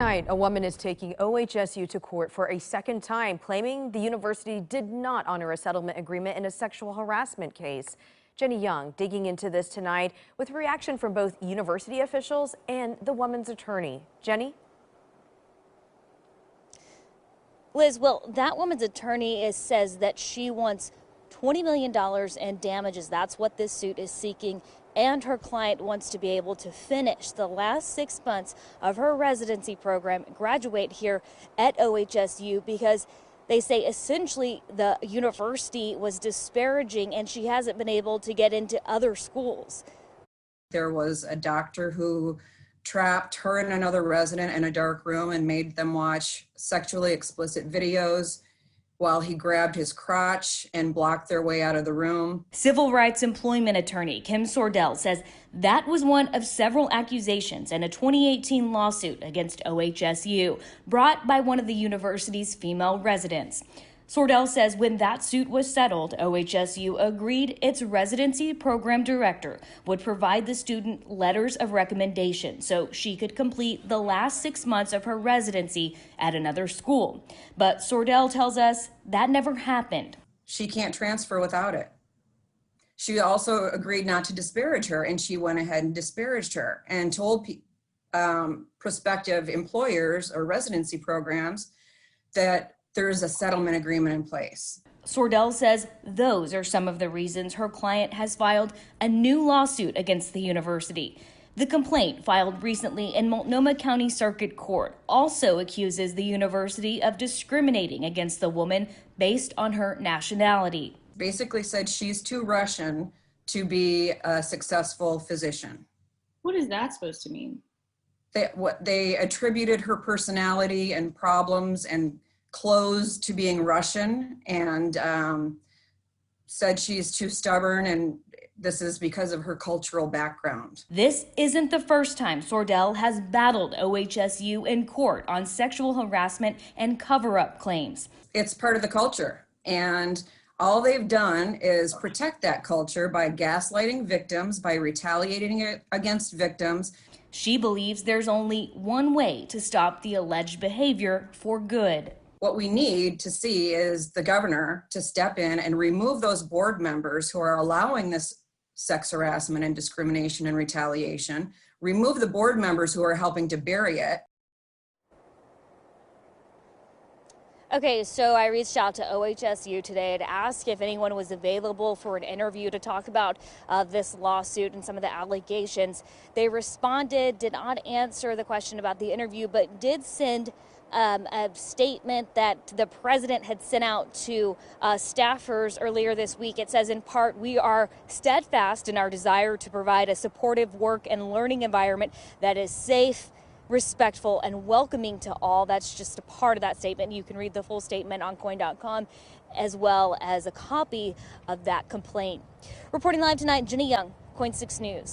Tonight, a woman is taking OHSU to court for a second time, claiming the university did not honor a settlement agreement in a sexual harassment case. Jenny Young digging into this tonight with reaction from both university officials and the woman's attorney. Jenny? Liz, well, that woman's attorney says that she wants $20 million in damages. That's what this suit is seeking. And her client wants to be able to finish the last 6 months of her residency program, graduate here at OHSU, because they say essentially the university was disparaging and she hasn't been able to get into other schools. There was a doctor who trapped her and another resident in a dark room and made them watch sexually explicit videos while he grabbed his crotch and blocked their way out of the room. Civil rights employment attorney Kim Sordell says that was one of several accusations in a 2018 lawsuit against OHSU brought by one of the university's female residents. Sordell says when that suit was settled, OHSU agreed its residency program director would provide the student letters of recommendation so she could complete the last 6 months of her residency at another school. But Sordell tells us that never happened. She can't transfer without it. She also agreed not to disparage her, and she went ahead and disparaged her and told prospective employers or residency programs that there is a settlement agreement in place. Sordell says those are some of the reasons her client has filed a new lawsuit against the university. The complaint, filed recently in Multnomah County Circuit Court, also accuses the university of discriminating against the woman based on her nationality. Basically said she's too Russian to be a successful physician. What is that supposed to mean? They attributed her personality and problems and clothes to being Russian, and said she's too stubborn, and this is because of her cultural background. This isn't the first time Sordell has battled OHSU in court on sexual harassment and cover-up claims. It's part of the culture, and all they've done is protect that culture by gaslighting victims, by retaliating against victims. She believes there's only one way to stop the alleged behavior for good. What we need to see is the governor to step in and remove those board members who are allowing this sex harassment and discrimination and retaliation, remove the board members who are helping to bury it. Okay, so I reached out to OHSU today to ask if anyone was available for an interview to talk about this lawsuit and some of the allegations. They responded, did not answer the question about the interview, but did send a statement that the president had sent out to staffers earlier this week. It says, in part, we are steadfast in our desire to provide a supportive work and learning environment that is safe, respectful, and welcoming to all. That's just a part of that statement. You can read the full statement on KOIN.com, as well as a copy of that complaint. Reporting live tonight, Jenny Young, KOIN 6 News.